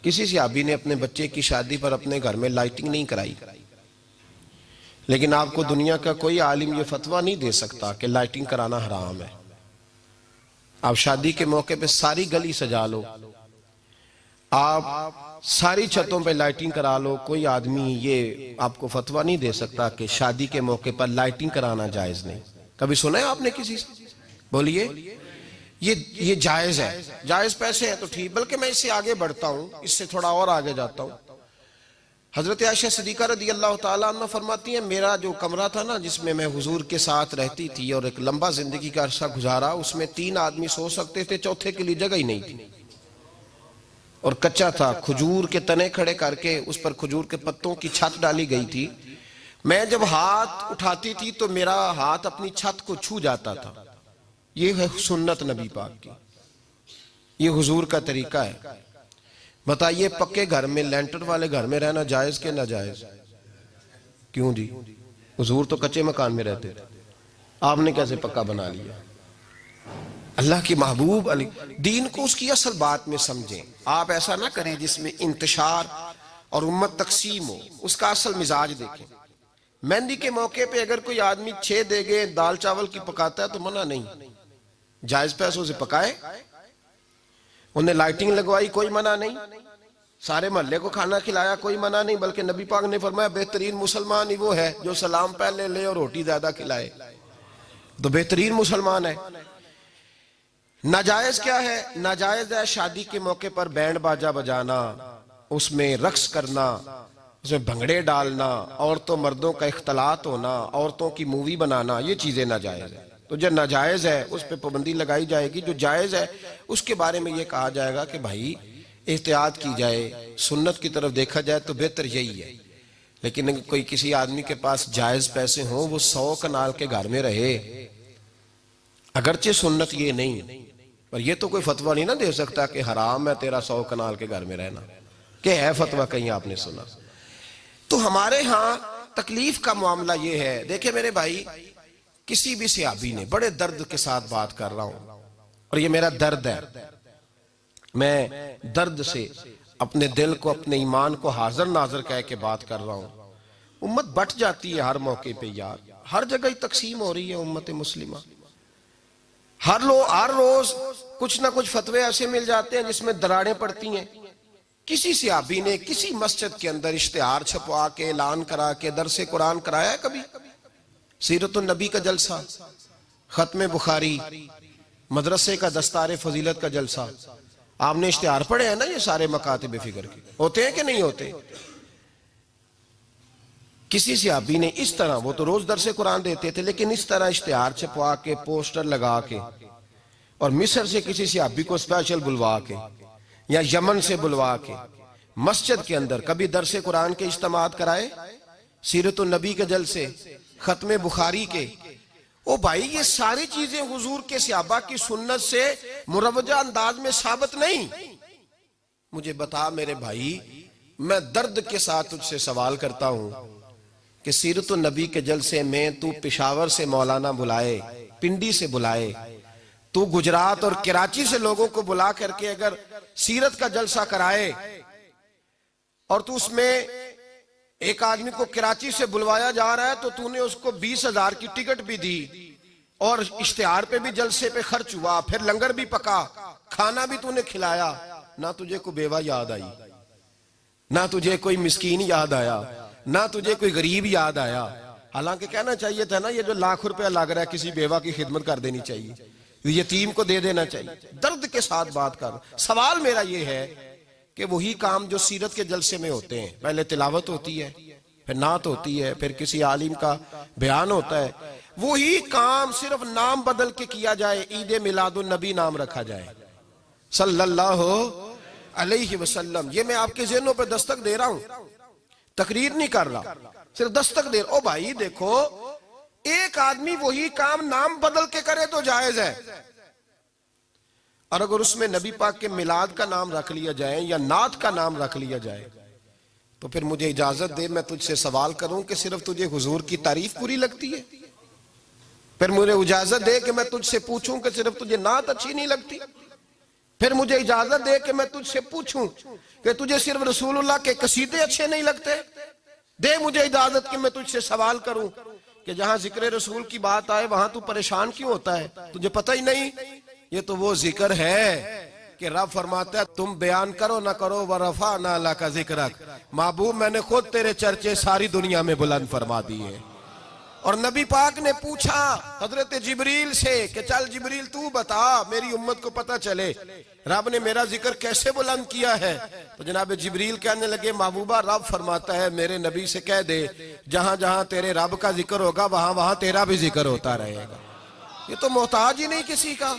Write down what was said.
किसी सहाबी ने अपने बच्चे की शादी पर अपने घर में लाइटिंग नहीं कराई, लेकिन आपको दुनिया का कोई आलिम ये फतवा नहीं दे सकता कि लाइटिंग कराना हराम है। आप शादी के मौके पे सारी गली सजा लो, आप सारी छतों पे लाइटिंग करा लो, कोई आदमी ये आपको फतवा नहीं दे सकता कि शादी के मौके पर लाइटिंग कराना जायज नहीं। कभी सुना है आपने किसी से? बोलिए। ये जायज है, जायज पैसे हैं तो ठीक। बल्कि मैं इससे आगे बढ़ता हूं, इससे थोड़ा और आगे जाता हूं। हजरत आयशा सिद्दीका रदी अल्लाह तआला अन्हा फरमाती हैं, मेरा जो कमरा था ना जिसमें मैं हुजूर के साथ रहती थी और एक लंबा जिंदगी का अरसा गुजारा, उसमें 3 आदमी सो सकते थे, चौथे के लिए जगह ही नहीं थी और कच्चा था। खजूर के तने खड़े करके उस पर खजूर के पत्तों की छत डाली गई थी। मैं जब हाथ उठाती थी तो मेरा हाथ अपनी छत को छू जाता था। ये है सुन्नत नबी पाक की, ये हुजूर का तरीका है। बताइए पक्के घर में, लेंटर वाले घर में रहना जायज के ना जायज? क्यों जी? हुजूर तो कच्चे मकान में रहते थे, आपने कैसे पक्का बना लिया? अल्लाह के महबूब अली दीन को उसकी असल बात में समझें। आप ऐसा ना करें जिसमें इंतशार और उम्मत तकसीम हो, उसका असल मिजाज देखें। मेहंदी के मौके पे अगर कोई आदमी 6 देगे दाल चावल की पकाता है तो मना नहीं, जायज पैसों से पकाए। उन्हें लाइटिंग लगवाई, कोई मना नहीं। सारे मोहल्ले को खाना खिलाया, कोई मना नहीं। बल्कि नबी पाक ने फरमाया बेहतरीन मुसलमान ही वो है जो सलाम पहले ले और रोटी ज्यादा खिलाए, तो बेहतरीन मुसलमान है। नाजायज क्या है? नाजायज है शादी के मौके पर बैंड बाजा बजाना, उसमें रक्स करना, उसमें भंगड़े डालना, औरतों मर्दों का इख्तलात होना, औरतों की मूवी बनाना, ये चीजें नाजायज है। तो जो नाजायज है उस पर पाबंदी लगाई जाएगी, जो जायज है उसके बारे में ये कहा जाएगा कि भाई एहतियात की जाए, सुन्नत की तरफ देखा जाए तो बेहतर यही है। लेकिन अगर कोई किसी आदमी के पास जायज पैसे हों, वो 100 कनाल के घर में रहे, अगरचे सुन्नत ये नहीं, पर ये तो कोई फतवा नहीं ना दे सकता कि हराम है तेरा 100 कनाल के घर में रहना। क्या है फतवा कहीं आपने सुना? तो हमारे यहाँ तकलीफ का मामला ये है। देखे मेरे भाई, किसी भी सहाबी ने, बड़े दर्द के साथ बात कर रहा हूं और ये मेरा दर्द है, मैं दर्द से अपने दिल को, अपने ईमान को हाजिर नाजिर कह के बात कर रहा हूं। उम्मत बट जाती है हर मौके पे यार, हर जगह ही तकसीम हो रही है उम्मत मुस्लिमा। हर रोज कुछ ना कुछ फतवे ऐसे मिल जाते हैं जिसमें दरारें पड़ती हैं। किसी सहाबी ने किसी मस्जिद के अंदर इश्तिहार छपवा के ऐलान करा के दरसे कुरान कराया है कभी? सीरतुन नबी का जलसा, खत्म बुखारी, मदरसे का दस्तार फजीलत का जलसा, आपने इश्तिहार पढ़े हैं ना? ये सारे मकातिब फिक्र के होते हैं कि नहीं होते? किसी सहाबी ने इस तरह, वो तो रोज दरसे कुरान देते थे, लेकिन इस तरह इश्तिहार छपवा के, पोस्टर लगा के, और मिस्र से किसी सहाबी को स्पेशल बुलवा के या यमन से बुलवा के मस्जिद के अंदर कभी दरसे कुरान के इज्तिमात कराए, सीरतुन नबी के जलसे, खत्म बुखारी के? ओ भाई, ये सारी चीजें हुजूर के सहाबा की सुन्नत से मुरवजा अंदाज में साबित नहीं। मुझे बता मेरे भाई, मैं दर्द के साथ तुझसे सवाल करता हूं कि सीरतुन नबी के जलसे में तू पेशावर से मौलाना बुलाए, पिंडी से बुलाए, तू गुजरात और कराची से लोगों को बुला करके अगर सीरत का जलसा कराए और तू उसमें एक आदमी को कराची से बुलवाया जा रहा है तो तूने उसको 20,000 की टिकट भी दी और इश्तिहार पे भी जलसे पे खर्च हुआ, फिर लंगर भी पका, खाना भी तूने खिलाया, ना तुझे कोई बेवा याद आई, ना तुझे कोई मिस्कीन याद आया, ना तुझे कोई गरीब याद आया। हालांकि कहना चाहिए था ना, ये जो लाख रुपया लग रहा है किसी बेवा की खिदमत कर देनी चाहिए, यतीम को दे देना चाहिए। दर्द के साथ बात कर। सवाल मेरा ये है कि वही काम जो सीरत के जलसे में होते हैं, पहले तिलावत होती है, फिर नात होती है, फिर किसी आलिम का बयान होता है, वही काम सिर्फ नाम बदल के किया जाए, ईद मिलादुन नबी नाम रखा जाए सल्लल्लाहु अलैहि वसल्लम। ये मैं आपके ज़हनों पर दस्तक दे रहा हूं, तकरीर नहीं कर रहा, सिर्फ दस्तक दे रहा। ओ भाई देखो, एक आदमी वही काम नाम बदल के करे तो जायज है, और अगर उसमें नबी पाक के मिलाद का नाम रख लिया जाए या नात का नाम रख लिया जाए तो फिर मुझे इजाजत दे मैं तुझसे सवाल करूं कि सिर्फ तुझे हुजूर की तारीफ पूरी लगती है? फिर मुझे इजाजत दे कि मैं तुझसे पूछूं कि सिर्फ तुझे नात अच्छी नहीं लगती? फिर मुझे इजाजत दे कि मैं तुझसे पूछूं कि तुझे सिर्फ रसूलुल्लाह के कसीदे अच्छे नहीं लगते? दे मुझे इजाजत कि मैं तुझसे सवाल करूं कि जहां जिक्र रसूल की बात आए वहां तू परेशान क्यों होता है? तुझे पता ही नहीं ये तो वो जिक्र है कि रब फरमाता है तुम बयान करो ना करो वरफा ना अल्लाह का जिक्र। महबूब मैंने खुद तेरे चर्चे सारी दुनिया में बुलंद फरमा दिए। और नबी पाक ने पूछा हजरत जिब्रील से कि चल जिब्रील तू बता मेरी उम्मत को पता चले रब ने मेरा जिक्र कैसे बुलंद किया है। तो जनाब जिब्रील कहने लगे महबूबा रब फरमाता है मेरे नबी से कह दे जहां जहां तेरे रब का जिक्र होगा वहां वहां तेरा भी जिक्र होता रहेगा। ये तो मोहताज ही नहीं किसी का।